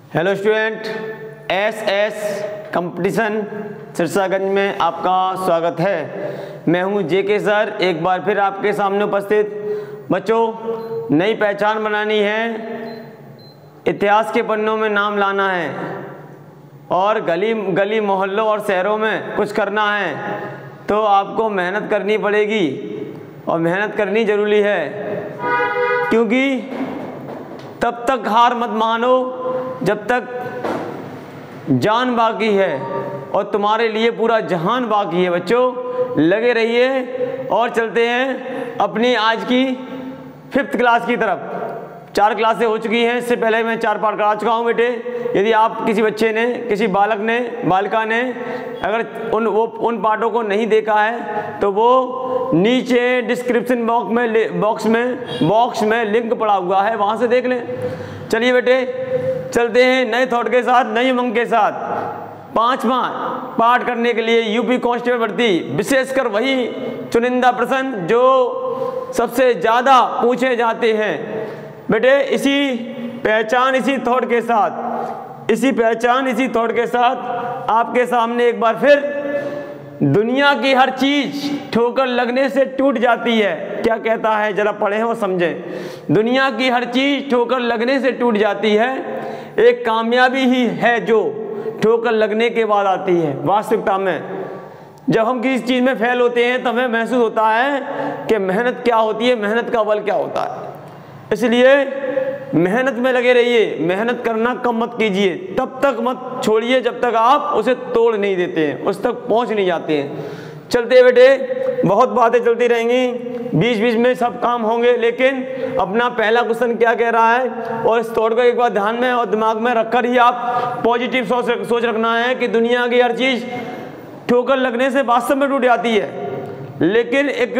Hello student, S competition Sirsaganj में आपका स्वागत है। मैं हूं जेके सर, एक बार फिर आपके सामने उपस्थित। बच्चों, नई पहचान बनानी है, इतिहास के पन्नों में नाम लाना है और गली गली मोहल्लों और शहरों में कुछ करना है तो आपको मेहनत करनी पड़ेगी और मेहनत करनी ज़रूरी है, क्योंकि तब तक हार मत मानो जब तक जान बाकी है और तुम्हारे लिए पूरा जहान बाकी है। बच्चों, लगे रहिए और चलते हैं अपनी आज की 5th क्लास की तरफ। 4 क्लासें हो चुकी हैं, इससे पहले मैं 4 पाठ करा चुका हूँ बेटे। यदि आप किसी बच्चे ने, किसी बालक ने, बालिका ने अगर उन पाठों को नहीं देखा है तो वो नीचे डिस्क्रिप्शन बॉक्स में लिंक पड़ा हुआ है, वहाँ से देख लें। चलिए बेटे, चलते हैं नए थॉट के साथ, नई उमंग के साथ। 5वां पाठ करने के लिए यूपी कांस्टेबल भर्ती, विशेषकर वही चुनिंदा प्रश्न जो सबसे ज़्यादा पूछे जाते हैं बेटे। इसी पहचान, इसी थॉट के साथ आपके सामने एक बार फिर दुनिया की हर चीज ठोकर लगने से टूट जाती है। क्या कहता है, जरा पढ़ें और समझें। दुनिया की हर चीज ठोकर लगने से टूट जाती है, एक कामयाबी ही है जो ठोकर लगने के बाद आती है। वास्तविकता में जब हम किसी चीज में फेल होते हैं तो हमें महसूस होता है कि मेहनत क्या होती है, मेहनत का बल क्या होता है। इसलिए मेहनत में लगे रहिए, मेहनत करना कम मत कीजिए, तब तक मत छोड़िए जब तक आप उसे तोड़ नहीं देते हैं, उस तक पहुंच नहीं जाते हैं। चलते बेटे, बहुत बातें चलती रहेंगी, बीच बीच में सब काम होंगे, लेकिन अपना पहला क्वेश्चन क्या कह रहा है और इस थॉट को एक बार ध्यान में और दिमाग में रखकर ही आप पॉजिटिव सोच रखना है कि दुनिया की हर चीज़ ठोकर लगने से वास्तव में टूट जाती है, लेकिन एक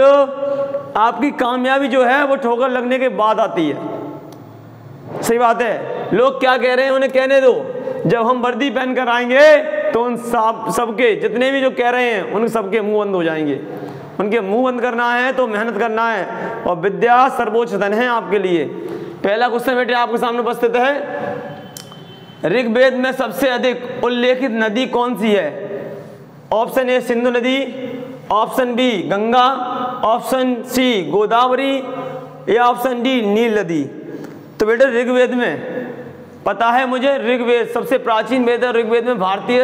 आपकी कामयाबी जो है वो ठोकर लगने के बाद आती है। सही बात है। लोग क्या कह रहे हैं उन्हें कहने दो, जब हम वर्दी पहन कर आएंगे तो उन सबके जितने भी जो कह रहे हैं उन सबके मुंह बंद हो जाएंगे। उनके मुंह बंद करना है तो मेहनत करना है, और विद्या सर्वोच्च धन है आपके लिए। पहला क्वेश्चन बेटे आपके सामने उपस्थित है। ऋग्वेद में सबसे अधिक उल्लेखित नदी कौन सी है? ऑप्शन ए सिंधु नदी, option B Ganga, option C Godavari या ऑप्शन डी नील नदी। तो बेटे ऋग्वेद में पता है मुझे, ऋग्वेद सबसे प्राचीन वेद है। ऋग्वेद में भारतीय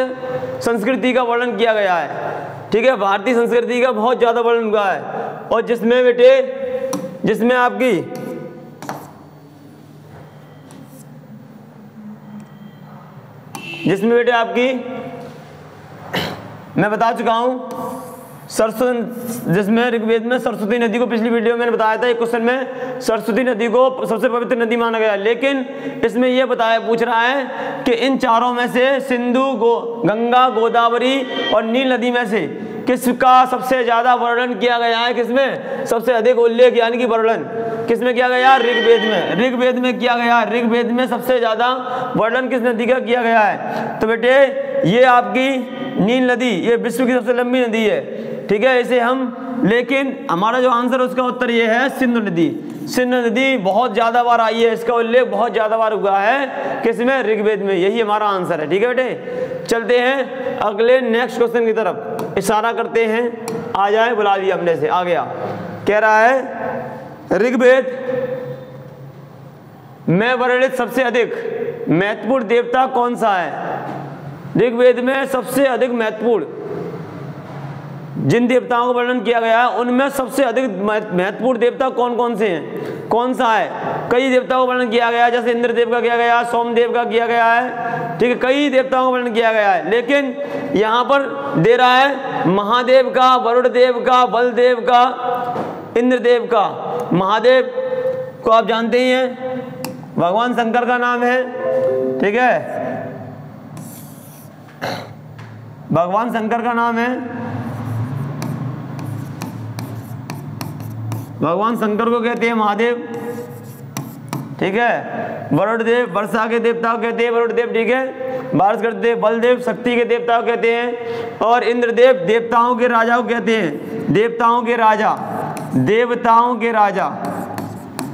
संस्कृति का वर्णन किया गया है, ठीक है, भारतीय संस्कृति का बहुत ज़्यादा वर्णन हुआ है। और जिसमें बेटे आपकी मैं बता चुका हूँ जिसमें ऋग्वेद में सरस्वती नदी को, पिछली वीडियो में मैंने बताया था एक क्वेश्चन में, सरस्वती नदी को सबसे पवित्र नदी माना गया। लेकिन इसमें यह पूछ रहा है कि इन चारों में से सिंधु, गंगा, गोदावरी और नील नदी में से किसका सबसे ज्यादा वर्णन किया गया है? किसमें सबसे अधिक उल्लेख यानी कि वर्णन किसमें किया गया? ऋग्वेद में। ऋग्वेद में किया गया। ऋग्वेद में सबसे ज्यादा वर्णन किस नदी का किया गया है? तो बेटे ये आपकी नील नदी, ये विश्व की सबसे लंबी नदी है, ठीक है, इसे हम, लेकिन हमारा जो आंसर है उसका उत्तर ये है सिंधु नदी। सिंधु नदी बहुत ज्यादा बार आई है, इसका उल्लेख बहुत ज्यादा बार हुआ है, किसमें? ऋग्वेद में। यही हमारा आंसर है, ठीक है बेटे। चलते हैं अगले नेक्स्ट क्वेश्चन की तरफ, इशारा करते हैं, आ जाए, बुला लिया हमने से, आ गया। कह रहा है ऋग्वेद में वर्णित सबसे अधिक महत्वपूर्ण देवता कौन सा है? ऋग्वेद में सबसे अधिक महत्वपूर्ण जिन देवताओं का वर्णन किया गया है उनमें सबसे अधिक महत्वपूर्ण देवता कौन कौन से हैं? कौन सा है? कई देवताओं का वर्णन किया गया है, जैसे इंद्रदेव का किया गया है, सोमदेव का किया गया है, ठीक है, कई देवताओं का वर्णन किया गया है। लेकिन यहाँ पर दे रहा है महादेव का, वरुण देव का, बलदेव का, इंद्रदेव का। महादेव को आप जानते ही हैं, भगवान शंकर का नाम है, ठीक है, भगवान शंकर का नाम है, भगवान शंकर को कहते हैं महादेव, ठीक है। वरुण देव वर्षा के देवता को कहते हैं वरुण देव, ठीक है, बारिश करते हैं बलदेव, शक्ति के देवता को कहते हैं, और इंद्रदेव देवताओं के राजा को कहते हैं, देवताओं के राजा, देवताओं के राजा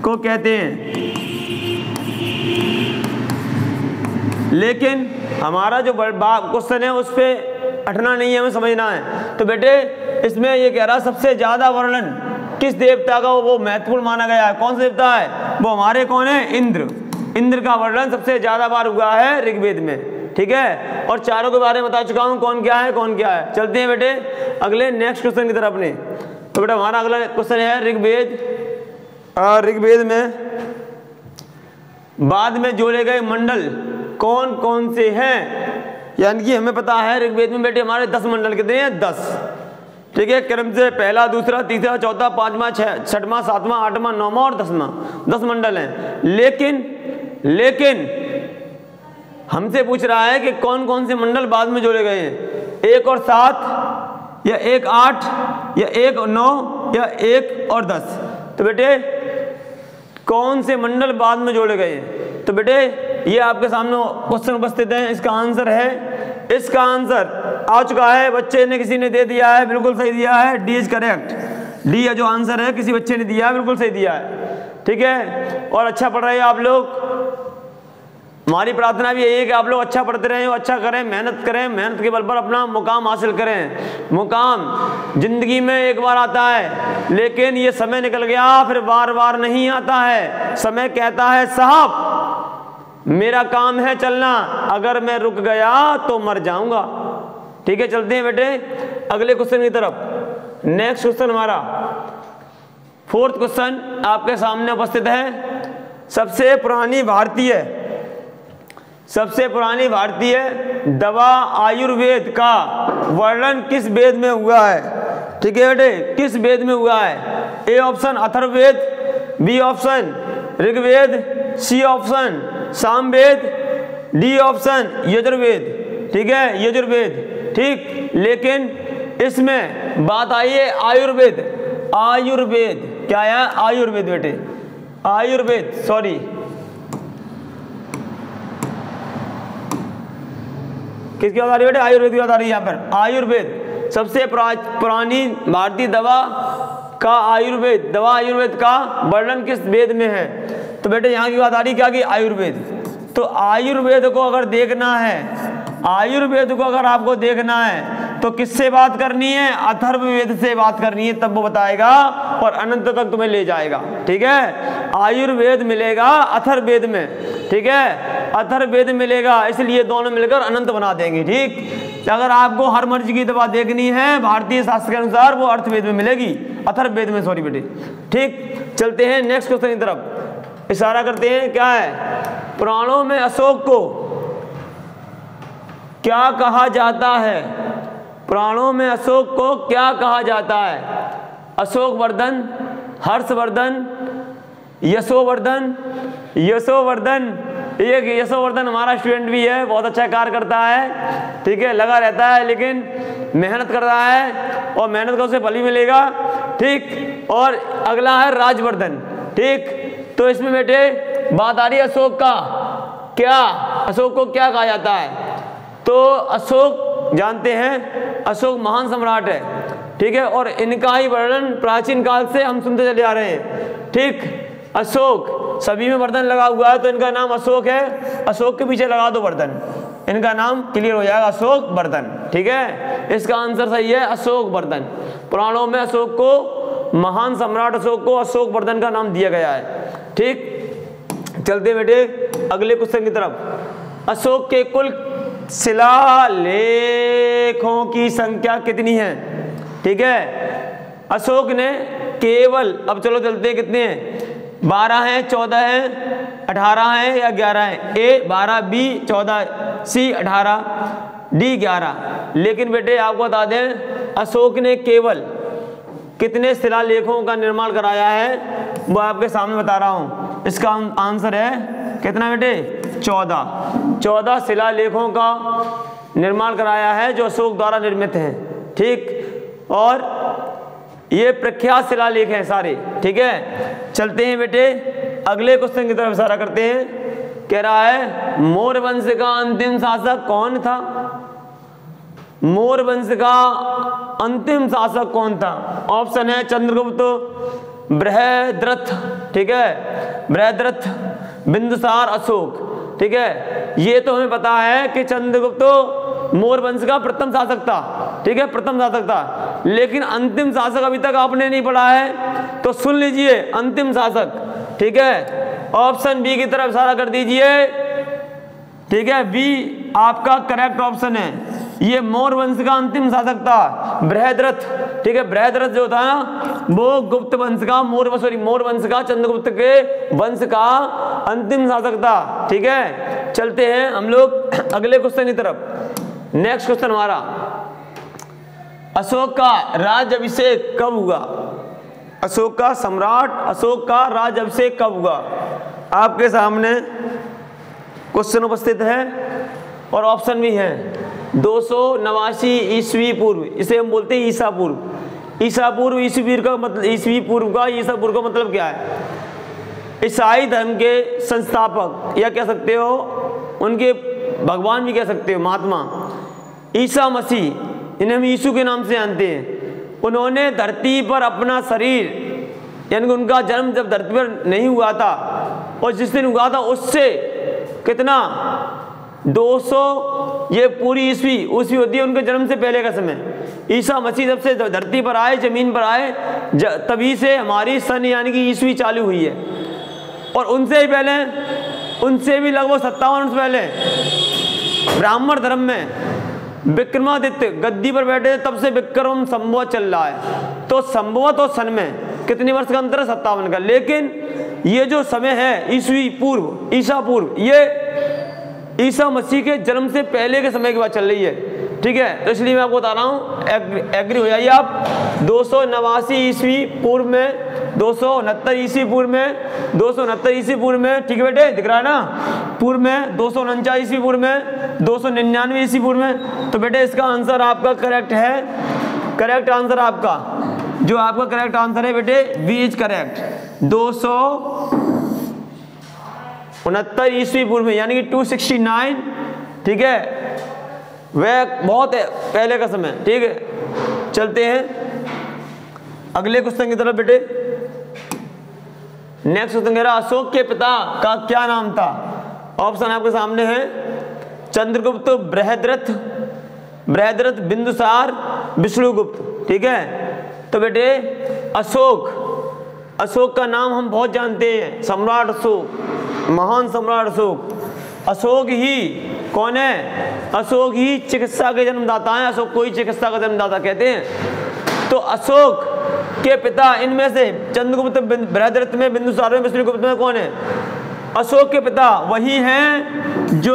को कहते हैं। लेकिन हमारा जो क्वेश्चन है उस पर हटना नहीं है, हमें समझना है। तो बेटे इसमें ये कह रहा सबसे ज़्यादा वर्णन किस देवता का वो महत्वपूर्ण माना गया है। कौन सा देवता है वो? हमारे कौन है? इंद्र। इंद्र का वर्णन सबसे ज़्यादा बार हुआ है ऋग्वेद में, ठीक है। और चारों के बारे में बता चुका हूँ कौन क्या है कौन क्या है। चलते हैं बेटे अगले नेक्स्ट क्वेश्चन की तरफ अपने। तो बेटा हमारा अगला क्वेश्चन है ऋग्वेद। ऋग्वेद में बाद में जोड़े गए मंडल कौन कौन से हैं? यानी कि हमें पता है ऋग्वेद में बेटे हमारे 10 मंडल कितने हैं? 10, ठीक है। क्रम से पहला, दूसरा, तीसरा, चौथा, पांचवा, छठवां, सातवां, आठवां, नौवां और 10वां, 10 मंडल हैं। लेकिन हमसे पूछ रहा है कि कौन कौन से मंडल बाद में जोड़े गए हैं? 1 और 7 या 1 8 या 1 9 या 1 और 10। तो बेटे कौन से मंडल बाद में जोड़े गए हैं? तो बेटे ये आपके सामने क्वेश्चन उपस्थित है। इसका आंसर है, इसका आंसर आ चुका है, बच्चे ने किसी ने दे दिया है, बिल्कुल सही दिया है। D is correct. डी जो आंसर है किसी बच्चे ने दिया है, बिल्कुल सही दिया है, ठीक है। और अच्छा पढ़ रहे हैं आप लोग। हमारी प्रार्थना भी यही है कि आप लोग अच्छा पढ़ते रहें, अच्छा करें, मेहनत करें, मेहनत के बल पर अपना मुकाम हासिल करें। मुकाम जिंदगी में एक बार आता है, लेकिन ये समय निकल गया फिर बार बार नहीं आता है। समय कहता है साहब मेरा काम है चलना, अगर मैं रुक गया तो मर जाऊंगा, ठीक है। चलते हैं बेटे अगले क्वेश्चन की तरफ। नेक्स्ट क्वेश्चन हमारा 4th क्वेश्चन आपके सामने उपस्थित है। सबसे पुरानी भारतीय दवा आयुर्वेद का वर्णन किस वेद में हुआ है? ठीक है बेटे, किस वेद में हुआ है? A option Atharvaveda, B option Rigveda, C option Samaveda, D option Yajurveda, ठीक है, यजुर्वेद, ठीक। लेकिन इसमें बात आई है आयुर्वेद। आयुर्वेद क्या है? आयुर्वेद बेटे, आयुर्वेद, सॉरी किसकी बात आ रही है बेटे? आयुर्वेद की बात आ रही है यहाँ पर। आयुर्वेद सबसे पुरानी भारतीय दवा का आयुर्वेद का वर्णन किस वेद में है? तो बेटे यहाँ की बात आ रही क्या कि आयुर्वेद। तो आयुर्वेद को अगर देखना है, आयुर्वेद को अगर आपको देखना है तो किससे बात करनी है? अथर्ववेद से बात करनी है, तब वो बताएगा और अनंत तक तुम्हें ले जाएगा, ठीक है। आयुर्वेद मिलेगा अथर्ववेद में, ठीक है, अथर्ववेद मिलेगा, इसलिए दोनों मिलकर अनंत बना देंगे, ठीक। अगर आपको हर मर्ज की दवा देखनी है भारतीय शास्त्र के अनुसार वो अर्थवेद में मिलेगी, अथर्ववेद में, सॉरी बेटे, ठीक। चलते हैं नेक्स्ट क्वेश्चन की तरफ, इशारा करते हैं। क्या है? पुराणों में अशोक को क्या कहा जाता है? पुराणों में अशोक को क्या कहा जाता है? अशोकवर्धन, हर्षवर्धन, यशोवर्धन, एक यशोवर्धन हमारा स्टूडेंट भी है, बहुत अच्छा कार्य करता है, ठीक है, लगा रहता है, लेकिन मेहनत कर रहा है और मेहनत का उसे फल ही मिलेगा, ठीक। और अगला है राजवर्धन, ठीक। तो इसमें बेटे बात आ रही है अशोक का, क्या अशोक को क्या कहा जाता है? तो अशोक जानते हैं, अशोक महान सम्राट है, ठीक है, और इनका ही वर्णन प्राचीन काल से हम सुनते चले आ रहे हैं, ठीक। अशोक सभी में वर्धन लगा हुआ है तो इनका नाम अशोक है, अशोक के पीछे लगा दो वर्धन, इनका नाम क्लियर हो जाएगा, अशोक वर्धन, ठीक है। इसका आंसर सही है अशोक वर्धन। पुराणों में अशोक को, महान सम्राट अशोक को अशोक वर्धन का नाम दिया गया है, ठीक। चलते बेटे अगले क्वेश्चन की तरफ। अशोक के कुल शिलालेखों की संख्या कितनी है? ठीक है, अशोक ने केवल, अब चलो चलते हैं, कितने हैं? 12 हैं, 14 हैं, 18 हैं या 11 हैं? ए 12, बी 14, सी 18, डी 11। लेकिन बेटे आपको बता दें अशोक ने केवल कितने शिलालेखों का निर्माण कराया है वो आपके सामने बता रहा हूं। इसका आंसर है कितना बेटे? 14 शिलालेखों का निर्माण कराया है जो अशोक द्वारा निर्मित हैं, ठीक। और ये प्रख्यात शिलालेख हैं सारे, ठीक है। चलते हैं बेटे अगले क्वेश्चन की तरफ इशारा करते हैं। कह रहा है मौर्य वंश का अंतिम शासक कौन था? मौर्य वंश का अंतिम शासक कौन था? ऑप्शन है चंद्रगुप्त, बृहद्रथ, ठीक है, बृहद्रथ, बिंदुसार, अशोक, ठीक है। ये तो हमें पता है कि चंद्रगुप्त तो मौर्य वंश का प्रथम शासक था, ठीक है, प्रथम शासक था, लेकिन अंतिम शासक अभी तक आपने नहीं पढ़ा है, तो सुन लीजिए अंतिम शासक, ठीक है। ऑप्शन बी की तरफ इशारा कर दीजिए, ठीक है, बी आपका करेक्ट ऑप्शन है। ये मौर्य वंश का अंतिम शासक था बृहद्रथ, ठीक है। बृहद्रथ जो था ना वो गुप्त वंश का मौर्य वंश का चंद्रगुप्त के वंश का अंतिम शासक था, ठीक है। चलते हैं हम लोग अगले क्वेश्चन की तरफ। नेक्स्ट क्वेश्चन हमारा, अशोक का राज्याभिषेक कब हुआ? अशोक का सम्राट अशोक का राज्याभिषेक कब हुआ? आपके सामने क्वेश्चन उपस्थित है और ऑप्शन भी है। 289 ईस्वी पूर्व, इसे हम बोलते हैं ईसा पूर्व। ईसा पूर्व ईस्वी का मतलब ईस्वी पूर्व का मतलब क्या है? ईसाई धर्म के संस्थापक या कह सकते हो उनके भगवान भी कह सकते हो, महात्मा ईसा मसीह, इन्हें हम यीशु के नाम से जानते हैं। उन्होंने धरती पर अपना शरीर, यानी कि उनका जन्म जब धरती पर नहीं हुआ था और जिस दिन हुआ था उससे कितना 200, ये पूरी ईस्वी होती है उनके जन्म से पहले का समय। ईसा मसीह जब से धरती पर आए, जमीन पर आए, तभी से हमारी सन यानी कि ईस्वी चालू हुई है। और उनसे ही पहले, उनसे भी लगभग 57 वर्ष पहले ब्राह्मण धर्म में विक्रमादित्य गद्दी पर बैठे, तब से विक्रम संवत चल रहा है। तो संवत और सन में कितने वर्ष का अंतर है? 57 का। लेकिन ये जो समय है ईस्वी पूर्व, ईसा पूर्व, ये ईसा मसीह के जन्म से पहले के समय की बात चल रही है, ठीक है। तो इसलिए मैं आपको बता रहा हूँ, एग्री हो जाइए आप। 289 ईस्वी पूर्व में, 269 ईस्वी पूर्व में, 269 ईस्वी पूर्व में, ठीक है बेटे, दिख रहा है ना, पूर्व में 249 ईस्वी पूर्व में, 299 ईस्वी पूर्व में। तो बेटे इसका आंसर आपका करेक्ट है, करेक्ट आंसर आपका, जो आपका करेक्ट आंसर है बेटे बी इज करेक्ट। 269 ईस्वी पूर्व में, यानी कि 269, ठीक है, वह बहुत है पहले का समय, ठीक है। चलते हैं अगले क्वेश्चन की तरफ बेटे। नेक्स्ट क्वेश्चन कह रहा, अशोक के पिता का क्या नाम था? ऑप्शन आपके सामने है, चंद्रगुप्त, बृहद्रथ, बिंदुसार, विष्णुगुप्त, ठीक है। तो बेटे अशोक का नाम हम बहुत जानते हैं, सम्राट अशोक, महान सम्राट अशोक। अशोक ही कौन है? अशोक ही चिकित्सा के जन्मदाता हैं। अशोक को ही चिकित्सा का जन्मदाता कहते हैं। तो अशोक के पिता इनमें से चंद्रगुप्त, बृहद्रथ में, बिंदुसार में, विष्णुगुप्त में कौन है? अशोक के पिता वही हैं जो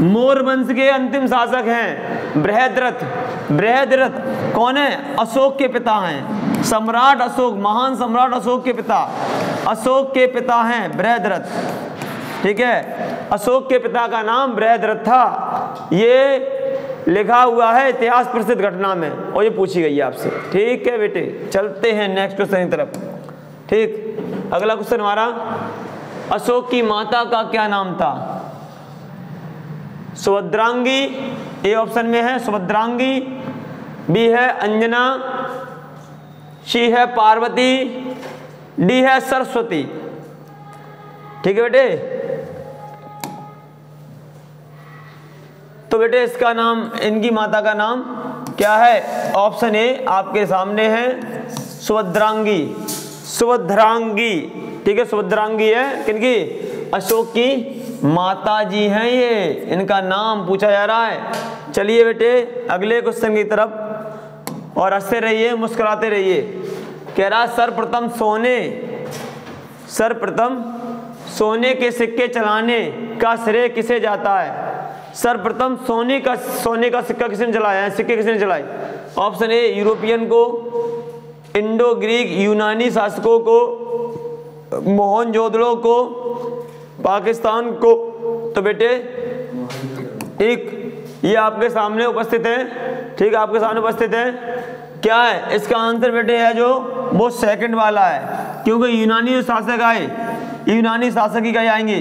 मौर्य वंश के अंतिम शासक हैं, बृहद्रथ कौन है? अशोक के पिता हैं। सम्राट अशोक, महान सम्राट अशोक के पिता, अशोक के पिता हैं बृहद्रथ, ठीक है। अशोक के पिता का नाम बृहद्रथ था, ये लिखा हुआ है इतिहास प्रसिद्ध घटना में, और ये पूछी गई है आपसे, ठीक है बेटे। चलते हैं नेक्स्ट क्वेश्चन की तरफ, ठीक। अगला क्वेश्चन हमारा, अशोक की माता का क्या नाम था? सुभद्रांगी, ए ऑप्शन में है सुभद्रांगी, बी है अंजना, सी है पार्वती, डी है सरस्वती, ठीक है बेटे। तो बेटे इसका नाम, इनकी माता का नाम क्या है? ऑप्शन ए आपके सामने है सुभद्रांगी, ठीक है, सुभद्रांगी है किनकी? अशोक की माता जी हैं ये, इनका नाम पूछा जा रहा है। चलिए बेटे अगले क्वेश्चन की तरफ, और हंसते रहिए, मुस्कुराते रहिए। कह रहा सर्वप्रथम सोने के सिक्के चलाने का श्रेय किसे जाता है? सर्वप्रथम सोने का सिक्का किसने चलाया है, सिक्के किसने चलाए? ऑप्शन ए यूरोपियन को, इंडो ग्रीक यूनानी शासकों को, मोहनजोदड़ो को, पाकिस्तान को। तो बेटे एक ये आपके सामने उपस्थित है, ठीक है, आपके सामने उपस्थित है। क्या है इसका आंसर बेटे? है जो वो सेकंड वाला है, क्योंकि यूनानी जो शासक आए, यूनानी शासक ही कहे आएंगे,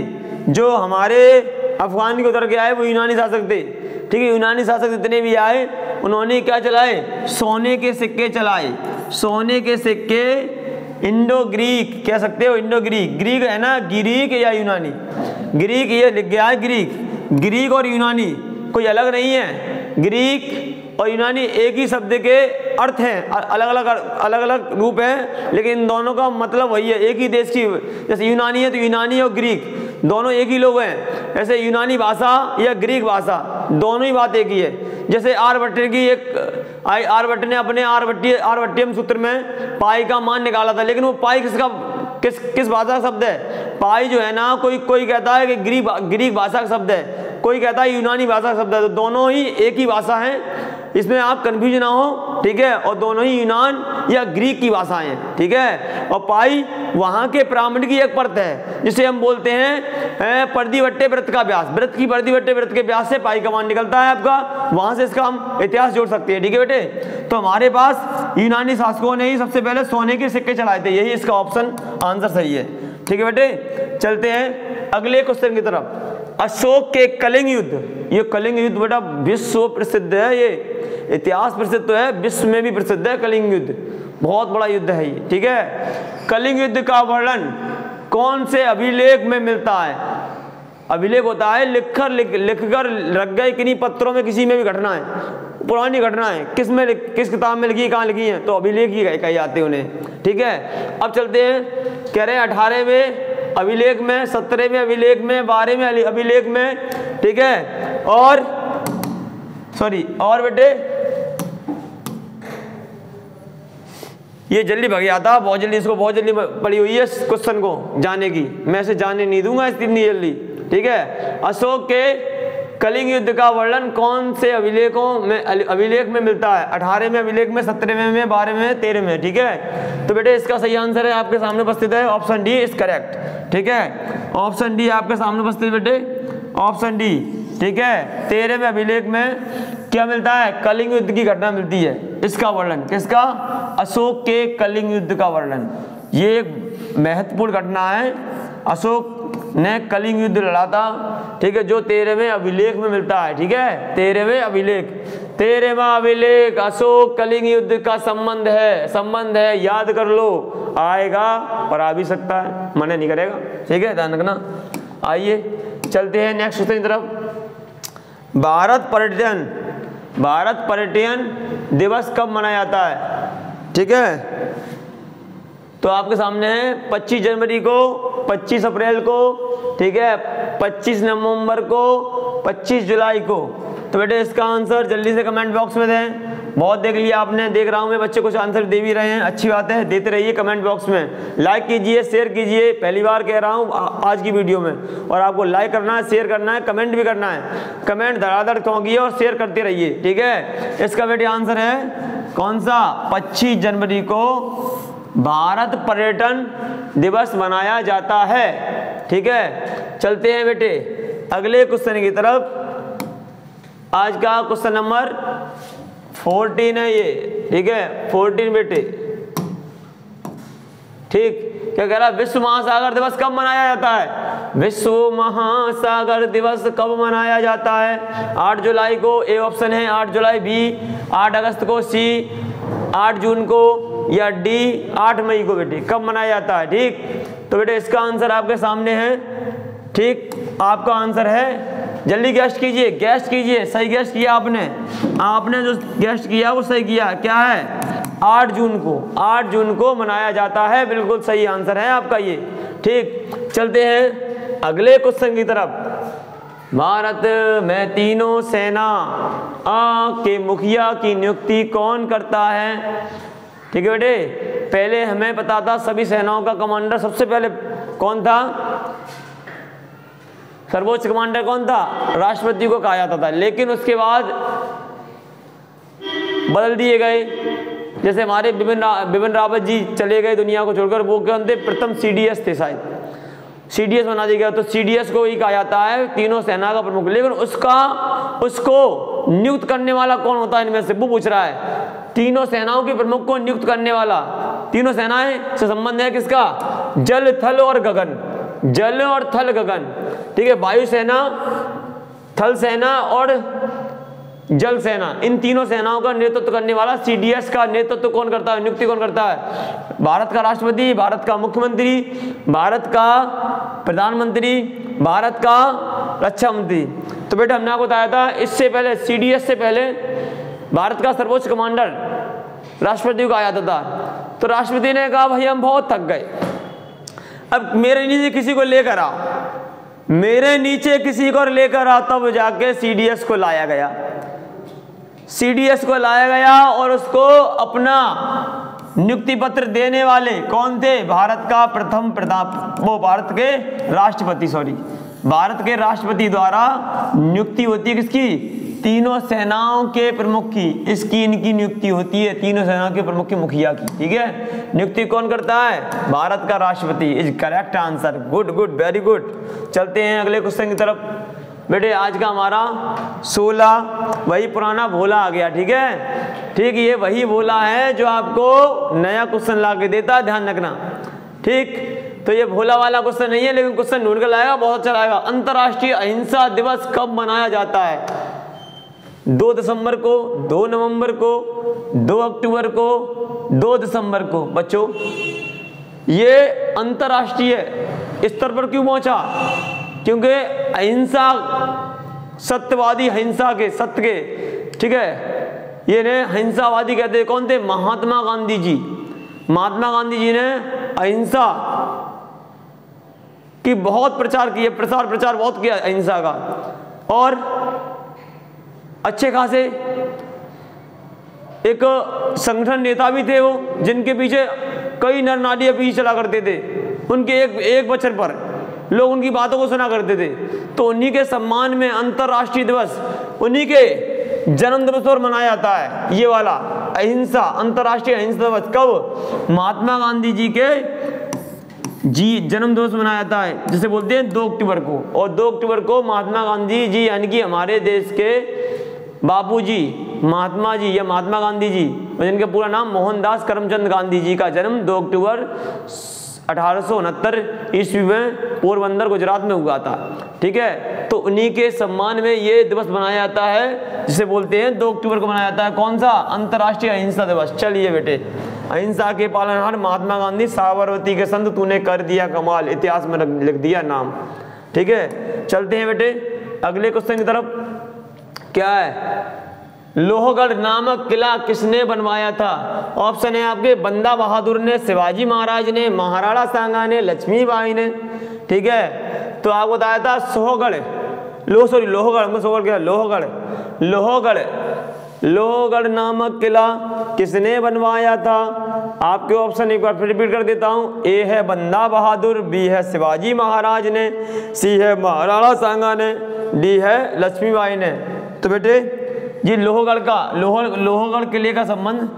जो हमारे अफगान के उतर के आए वो यूनानी शासक थे, ठीक है। यूनानी शासक जितने भी आए उन्होंने क्या चलाए? सोने के सिक्के चलाए, सोने के सिक्के। इंडो ग्रीक कह सकते हो, इंडो ग्रीक, ग्रीक है ना, ग्रीक या यूनानी, ग्रीक ये लिख गया है, ग्रीक और यूनानी कोई अलग नहीं है। ग्रीक और यूनानी एक ही शब्द के अर्थ हैं, अलग अलग रूप हैं, लेकिन इन दोनों का मतलब वही है, एक ही देश की। जैसे यूनानी है तो यूनानी और ग्रीक दोनों एक ही लोग हैं। ऐसे यूनानी भाषा या ग्रीक भाषा दोनों ही बात एक ही है। जैसे आर्यभट्ट की आर्यभट्ट ने अपने आर्यभट्टियम सूत्र में पाई का मान निकाला था, लेकिन वो पाई किस भाषा का शब्द है? पाई जो है ना, कोई कहता है कि ग्रीक भाषा का शब्द है, कोई कहता है यूनानी भाषा का शब्द है। तो दोनों ही एक ही भाषा है, इसमें आप कंफ्यूज ना हो, ठीक है। और दोनों ही यूनान या ग्रीक की भाषाएं हैं, ठीक है। और पाई वहां के ब्राह्मण की एक परत है, जिसे हम बोलते हैं पर्दिवट्टे व्रत का व्यास। व्रत की पर्दिवट्टे व्रत के व्यास से पाई का मान निकलता है आपका, वहां से इसका हम इतिहास जोड़ सकते हैं, ठीक है बेटे। तो हमारे पास यूनानी शासकों ने ही सबसे पहले सोने के सिक्के चलाए थे, यही इसका ऑप्शन आंसर सही है, ठीक है बेटे। चलते हैं अगले क्वेश्चन की तरफ। अशोक के कलिंग युद्ध, ये कलिंग युद्ध बेटा विश्व प्रसिद्ध है, ये इतिहास प्रसिद्ध तो है, विश्व में भी प्रसिद्ध है कलिंग युद्ध, बहुत बड़ा युद्ध है ये, ठीक है। कलिंग युद्ध का वर्णन कौन से अभिलेख में मिलता है? अभिलेख होता है लिखकर रख गए किन्हीं पत्रों में, किसी में भी घटना है, पुरानी घटना है, किस किताब में लिखी, कहाँ लिखी है, तो अभिलेख ही कहे जाते हैं उन्हें, ठीक है। अब चलते हैं, कह रहे हैं 18वें अभिलेख में, 17वें अभिलेख में, 12वें अभिलेख में, ठीक है। और बेटे ये जल्दी भग गया था, बहुत जल्दी, इसको बहुत जल्दी पड़ी हुई है क्वेश्चन को जाने की, मैं इसे जाने नहीं दूंगा इतनी जल्दी, ठीक है। अशोक के कलिंग युद्ध का वर्णन कौन से अभिलेख में मिलता है? 18वें अभिलेख में, 17वें में, 12वें में, 13वें में, ठीक है। तो बेटे इसका सही आंसर है आपके सामने उपस्थित है, ऑप्शन डी इज करेक्ट, ठीक है। ऑप्शन डी आपके सामने उपस्थित बेटे, ऑप्शन डी, ठीक है। 13वें अभिलेख में क्या मिलता है? कलिंग युद्ध की घटना मिलती है, इसका वर्णन, किसका? अशोक के कलिंग युद्ध का वर्णन। ये एक महत्वपूर्ण घटना है, अशोक ने कलिंग युद्ध लड़ा था, ठीक है, जो 13वें अभिलेख में मिलता है, ठीक है। 13वें अभिलेख अशोक कलिंग युद्ध का संबंध है, याद कर लो, आएगा और आ भी सकता है, मना नहीं करेगा, ठीक है, ध्यान रखना। आइए चलते हैं नेक्स्ट क्वेश्चन की तरफ। भारत पर्यटन दिवस कब मनाया जाता है? ठीक है, तो आपके सामने है 25 जनवरी को, 25 अप्रैल को, ठीक है, 25 नवंबर को, 25 जुलाई को। तो बेटे इसका आंसर जल्दी से कमेंट बॉक्स में दें। बहुत देख लिया आपने, देख रहा हूँ मैं, बच्चे कुछ आंसर दे भी रहे हैं, अच्छी बात है, देते रहिए कमेंट बॉक्स में। लाइक कीजिए, शेयर कीजिए, पहली बार कह रहा हूँ आज की वीडियो में, और आपको लाइक करना है, शेयर करना है, कमेंट भी करना है, कमेंट धड़ाधड़ ठोकिए और शेयर करते रहिए, ठीक है। इसका बेटे आंसर है कौन सा? 25 जनवरी को भारत पर्यटन दिवस मनाया जाता है, ठीक है। चलते हैं बेटे अगले क्वेश्चन की तरफ। आज का क्वेश्चन नंबर 14 है ये, ठीक है, 14 बेटे, ठीक। क्या कह रहा है? विश्व महासागर दिवस कब मनाया जाता है? विश्व महासागर दिवस कब मनाया जाता है? 8 जुलाई को ए ऑप्शन है, 8 जुलाई, बी 8 अगस्त को, सी 8 जून को, या डी 8 मई को। बेटे कब मनाया जाता है? ठीक, तो बेटे इसका आंसर आपके सामने है, ठीक। आपका आंसर है, जल्दी गेस्ट कीजिए, सही गेस्ट किया आपने जो गेस्ट किया वो सही किया। क्या है? 8 जून को मनाया जाता है, बिल्कुल सही आंसर है आपका ये, ठीक। चलते हैं अगले क्वेश्चन की तरफ। भारत में तीनों सेना के मुखिया की नियुक्ति कौन करता है? ठीक है बेटे, पहले हमें पता था सभी सेनाओं का कमांडर सबसे पहले कौन था? सर्वोच्च कमांडर कौन था? राष्ट्रपति को कहा जाता था, लेकिन उसके बाद बदल दिए गए। जैसे हमारे बिपिन रावत जी चले गए दुनिया को छोड़कर, वो कौन थे? प्रथम CDS थे, शायद CDS बना दिया गया, तो CDS को ही कहा जाता है तीनों सेना का प्रमुख। लेकिन उसको नियुक्त करने वाला कौन होता है इनमें से? वो पूछ रहा है। तीनों सेनाओं के प्रमुख को नियुक्त करने वाला, तीनों सेनाएं से संबंध है किसका? जल, थल और गगन, जल और थल गगन, ठीक है। वायुसेना, थल सेना और जल सेना, इन तीनों सेनाओं का नेतृत्व करने वाला CDS का नेतृत्व कौन करता है, नियुक्ति कौन करता है? भारत का राष्ट्रपति, भारत का मुख्यमंत्री, भारत का प्रधानमंत्री, भारत का रक्षा मंत्री। तो बेटा हमने आपको बताया था इससे पहले CDS से पहले भारत का सर्वोच्च कमांडर राष्ट्रपति को कहा जाता था। तो राष्ट्रपति ने कहा भाई हम बहुत थक गए, अब मेरे नीचे किसी को लेकर आओ, मेरे नीचे किसी को लेकर आओ। तब जाके CDS को लाया गया, CDS को लाया गया और उसको अपना नियुक्ति पत्र देने वाले कौन थे? भारत का प्रथम भारत के राष्ट्रपति द्वारा नियुक्ति होती है किसकी? तीनों सेनाओं के प्रमुख की। इसकी इनकी नियुक्ति होती है तीनों सेनाओं के प्रमुख के मुखिया की। ठीक है, नियुक्ति कौन करता है? भारत का राष्ट्रपति। Is correct answer. Good good, very good. चलते हैं अगले क्वेश्चन की तरफ। बेटे आज का हमारा 16 वही पुराना भोला आ गया। ठीक है, ठीक, ये वही भोला है जो आपको नया क्वेश्चन ला के देता है, ध्यान रखना। ठीक, तो ये भोला वाला क्वेश्चन नहीं है, लेकिन क्वेश्चन ढूंढ कर लाएगा, बहुत अच्छा लाएगा। अंतर्राष्ट्रीय अहिंसा दिवस कब मनाया जाता है? 2 दिसंबर को, 2 नवंबर को, 2 अक्टूबर को, 2 दिसंबर को। बच्चों ये अंतर्राष्ट्रीय स्तर पर क्यों पहुंचा? क्योंकि अहिंसा, सत्यवादी अहिंसा के, सत्य के, ठीक है, ये ने अहिंसावादी कहते हैं। कौन थे? महात्मा गांधी जी। महात्मा गांधी जी ने अहिंसा की बहुत प्रचार किया, प्रचार बहुत किया अहिंसा का, और अच्छे खासे एक संगठन नेता भी थे वो, जिनके पीछे कई नर नारी पीछे चला करते थे। उनके एक वचन पर लोग उनकी बातों को सुना करते थे। तो उन्हीं के सम्मान में अंतर्राष्ट्रीय दिवस उन्हीं के जन्म दिवस पर मनाया जाता है। ये वाला अहिंसा, अंतर्राष्ट्रीय अहिंसा दिवस कब? महात्मा गांधी जी के जन्म दिवस मनाया जाता है, जिसे बोलते हैं 2 अक्टूबर को। और 2 अक्टूबर को महात्मा गांधी जी यानी कि हमारे देश के बापूजी महात्मा जी या महात्मा गांधी जी, जिनका पूरा नाम मोहनदास करमचंद गांधी जी का जन्म 2 अक्टूबर 1869 ईस्वी में पोरबंदर गुजरात में हुआ था। ठीक है, तो उन्हीं के सम्मान में ये दिवस मनाया जाता है, जिसे बोलते हैं 2 अक्टूबर को मनाया जाता है। कौन सा? अंतर्राष्ट्रीय अहिंसा दिवस। चलिए बेटे, अहिंसा के पालनहार महात्मा गांधी, साबरमती के संत तूने कर दिया कमाल, इतिहास में लिख दिया नाम। ठीक है, चलते हैं बेटे अगले क्वेश्चन की तरफ। क्या है? लोहगढ़ नामक किला किसने बनवाया था? ऑप्शन है आपके बंदा बहादुर ने, शिवाजी महाराज ने, महाराणा सांगा ने, लक्ष्मीबाई ने। ठीक है, तो आपको बताया था लोहगढ़ नामक किला किसने बनवाया था? आपके ऑप्शन एक बार फिर रिपीट कर देता हूं। ए है बंदा बहादुर, बी है शिवाजी महाराज ने, सी है महाराणा सांगा ने, डी है लक्ष्मीबाई ने। तो बेटे ये लोहगढ़ किले का संबंध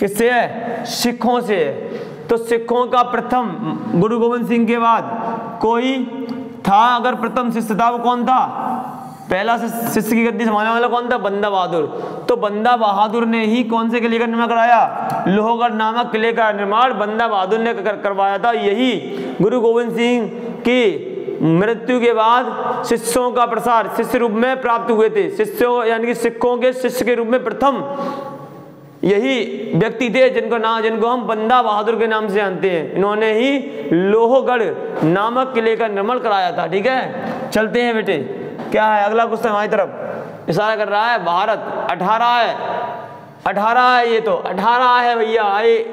किससे है? सिखों से है। तो सिखों का प्रथम गुरु गोविंद सिंह के बाद कोई था, अगर प्रथम शिष्य था वो कौन था? पहला शिष्य की गद्दी संभालने वाला कौन था? बंदा बहादुर। तो बंदा बहादुर ने ही कौन से किले का निर्माण कराया? लोहगढ़ नामक किले का निर्माण बंदा बहादुर ने करवाया था। यही गुरु गोविंद सिंह की मृत्यु के बाद शिष्यों का प्रसार शिष्य रूप में प्राप्त हुए थे। शिष्यों यानी कि सिखों के शिष्य के रूप में प्रथम यही व्यक्ति थे, जिनको हम बंदा बहादुर के नाम से जानते हैं। इन्होंने ही लोहगढ़ नामक किले का निर्माण कराया था। ठीक है, चलते हैं बेटे। क्या है अगला क्वेश्चन? हमारी तरफ इशारा कर रहा है। भारत 18 है, ये तो 18 है भैया।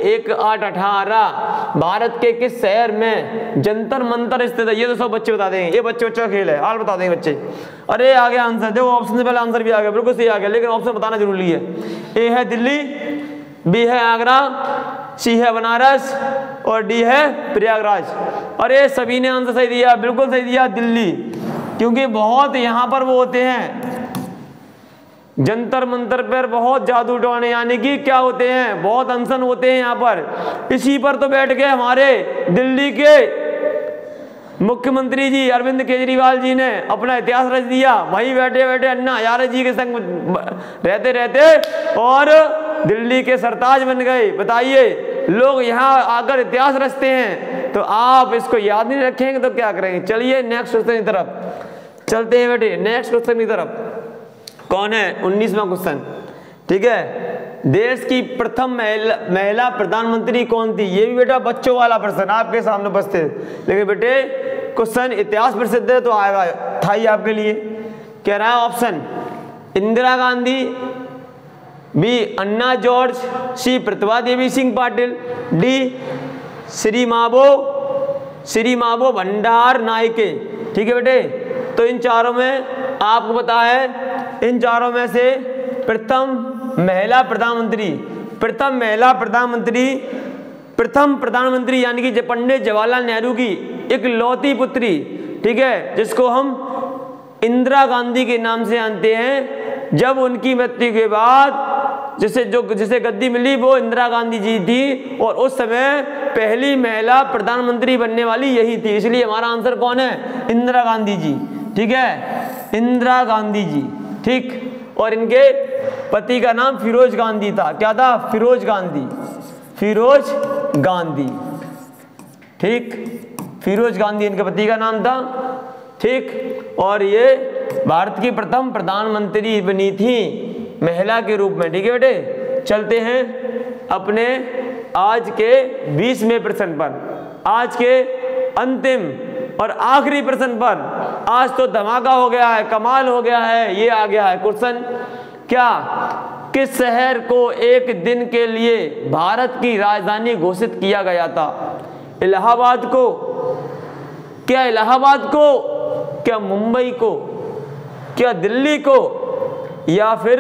1 8 18 भारत के किस शहर में जंतर मंतर स्थित है? ये तो सब बच्चे बता देंगे, ये बच्चों का खेल है, हाल बता देंगे बच्चे। अरे आ गया आंसर, देखो ऑप्शन से पहले आंसर भी आ गया, बिल्कुल सही आ गया, लेकिन ऑप्शन बताना जरूरी है। ए है दिल्ली, बी है आगरा, सी है बनारस और डी है प्रयागराज। अरे सभी ने आंसर सही दिया, बिल्कुल सही दिया, दिल्ली। क्योंकि बहुत यहाँ पर वो होते हैं जंतर मंतर पर, बहुत जादू टोने, यानी कि क्या होते हैं, बहुत अनशन होते हैं यहाँ पर। इसी पर तो बैठ के हमारे दिल्ली के मुख्यमंत्री जी अरविंद केजरीवाल जी ने अपना इतिहास रच दिया। वहीं बैठे बैठे अन्ना हजारे जी के संग रहते रहते और दिल्ली के सरताज बन गए। बताइए, लोग यहाँ आकर इतिहास रचते हैं, तो आप इसको याद नहीं रखेंगे तो क्या करेंगे? चलिए नेक्स्ट क्वेश्चन की तरफ चलते हैं बेटे, नेक्स्ट क्वेश्चन की तरफ। कौन है? 19वां क्वेश्चन, ठीक है। देश की प्रथम महिला प्रधानमंत्री कौन थी? ये भी बेटा बच्चों वाला प्रश्न आपके सामने उपस्थित, लेकिन बेटे क्वेश्चन इतिहास प्रसिद्ध है तो आएगा था ही आपके लिए। कह रहा है ऑप्शन इंदिरा गांधी, बी अन्ना जॉर्ज, सी प्रतिभा देवी सिंह पाटिल, डी श्री माबो भंडार नायके। ठीक है बेटे, तो इन चारों में आपको पता है, इन चारों में से प्रथम प्रधानमंत्री यानी कि पंडित जवाहरलाल नेहरू की एक लौती पुत्री, ठीक है, जिसको हम इंदिरा गांधी के नाम से जानते हैं। जब उनकी मृत्यु के बाद जिसे गद्दी मिली वो इंदिरा गांधी जी थी, और उस समय पहली महिला प्रधानमंत्री बनने वाली यही थी। इसलिए हमारा आंसर कौन है? इंदिरा गांधी जी। ठीक है, इंदिरा गांधी जी। ठीक, और इनके पति का नाम फिरोज गांधी था। क्या था? फिरोज गांधी। ठीक, फिरोज गांधी इनके पति का नाम था। ठीक, और ये भारत की प्रथम प्रधानमंत्री बनी थी महिला के रूप में। ठीक है बेटे, चलते हैं अपने आज के 20वें प्रश्न पर, आज के अंतिम और आखिरी प्रश्न पर। आज तो धमाका हो गया है, कमाल हो गया है। ये आ गया है क्वेश्चन, क्या किस शहर को एक दिन के लिए भारत की राजधानी घोषित किया गया था? इलाहाबाद को, क्या इलाहाबाद को, क्या मुंबई को, क्या दिल्ली को, या फिर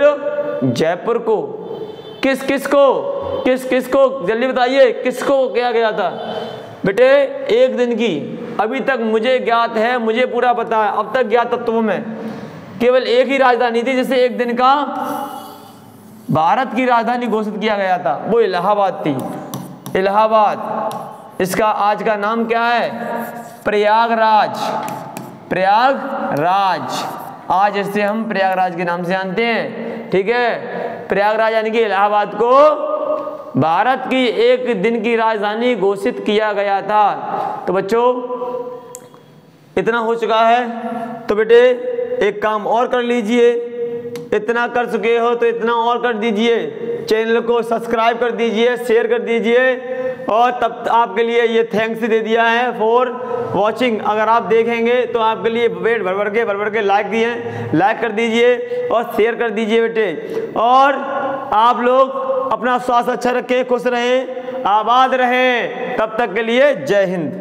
जयपुर को? किस को जल्दी बताइए, किसको किया गया था? बेटे एक दिन की अभी तक मुझे ज्ञात है, मुझे पूरा पता है, अब तक ज्ञात तत्वों में केवल एक ही राजधानी थी जिसे एक दिन का भारत की राजधानी घोषित किया गया था, वो इलाहाबाद थी। इलाहाबाद, इसका आज का नाम क्या है? प्रयागराज। आज इसे हम प्रयागराज के नाम से जानते हैं। ठीक है, प्रयागराज यानी कि इलाहाबाद को भारत की एक दिन की राजधानी घोषित किया गया था। तो बच्चों इतना हो चुका है, तो बेटे एक काम और कर लीजिए, इतना कर चुके हो तो इतना और कर दीजिए, चैनल को सब्सक्राइब कर दीजिए, शेयर कर दीजिए, और तब आपके लिए ये थैंक्स दे दिया है फॉर वॉचिंग। अगर आप देखेंगे तो आपके लिए पेट भर के लाइक कर दीजिए और शेयर कर दीजिए बेटे। और आप लोग अपना स्वास्थ्य अच्छा रखें, खुश रहें, आबाद रहें। तब तक के लिए जय हिंद।